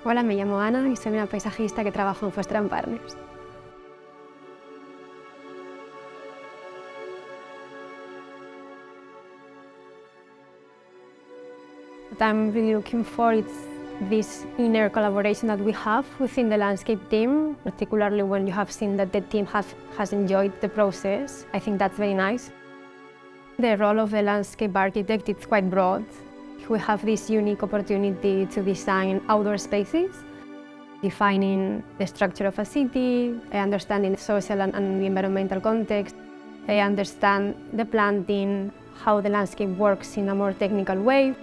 Hola, me llamo Ana y soy una paisajista que trabaja en Foster & Partners. What I'm really looking for is this inner collaboration that we have within the landscape team, particularly when you have seen that the team has enjoyed the process. I think that's very nice. The role of the landscape architect is quite broad. We have this unique opportunity to design outdoor spaces, defining the structure of a city, understanding the social and the environmental context. I understand the planting, how the landscape works in a more technical way,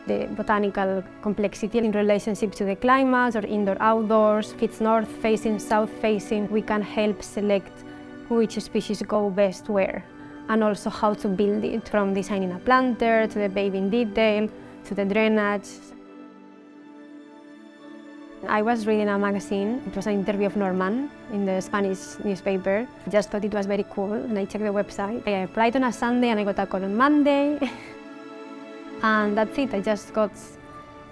the botanical complexity in relationship to the climate, or indoor-outdoors. If it's north-facing, south-facing, we can help select which species go best where, and also how to build it, from designing a planter, to the paving detail, to the drainage. I was reading a magazine. It was an interview of Norman in the Spanish newspaper. I just thought it was very cool, and I checked the website. I applied on a Sunday and I got a call on Monday. And that's it. I just got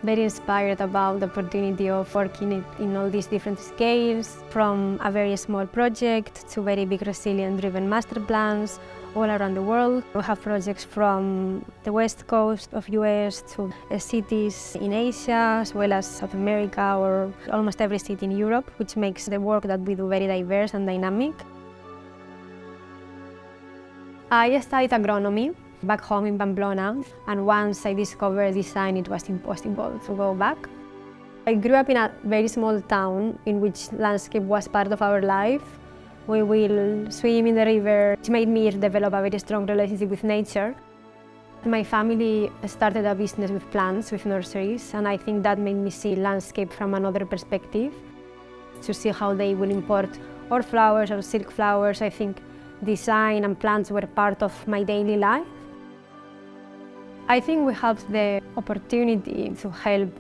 very inspired about the opportunity of working in all these different scales, from a very small project to very big resilient-driven master plans all around the world. We have projects from the west coast of US to cities in Asia, as well as South America, or almost every city in Europe, which makes the work that we do very diverse and dynamic. I studied agronomy back home in Pamplona, and once I discovered design, it was impossible to go back. I grew up in a very small town in which landscape was part of our life. We will swim in the river, which made me develop a very strong relationship with nature. My family started a business with plants, with nurseries, and I think that made me see landscape from another perspective, to see how they will import or flowers or silk flowers. I think design and plants were part of my daily life. I think we have the opportunity to help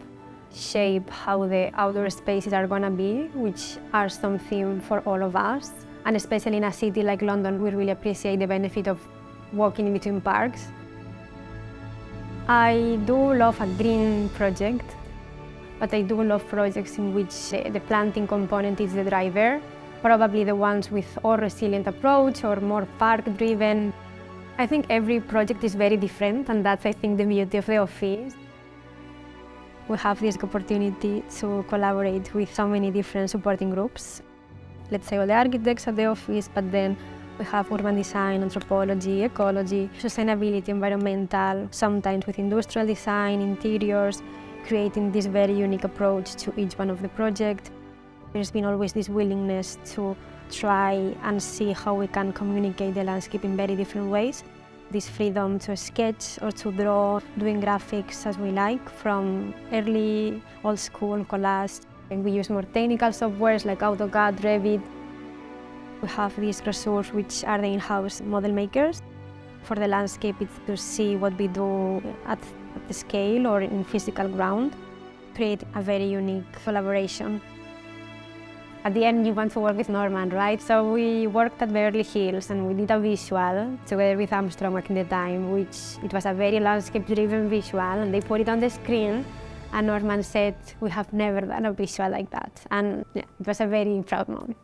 shape how the outdoor spaces are going to be, which are something for all of us. And especially in a city like London, we really appreciate the benefit of walking in between parks. I do love a green project, but I do love projects in which the planting component is the driver, probably the ones with a resilient approach or more park-driven. I think every project is very different, and that's, I think, the beauty of the office. We have this opportunity to collaborate with so many different supporting groups. Let's say all the architects at the office, but then we have urban design, anthropology, ecology, sustainability, environmental, sometimes with industrial design, interiors, creating this very unique approach to each one of the projects. There's been always this willingness to try and see how we can communicate the landscape in very different ways. This freedom to sketch or to draw, doing graphics as we like, from early old school collage. And we use more technical softwares like AutoCAD, Revit. We have these resources which are the in-house model makers. For the landscape, it's to see what we do at the scale or in physical ground, create a very unique collaboration. At the end, you want to work with Norman, right? So we worked at Beverly Hills and we did a visual together with Armstrong back in the time, which it was a very landscape-driven visual, and they put it on the screen, and Norman said, "We have never done a visual like that." And yeah, it was a very proud moment.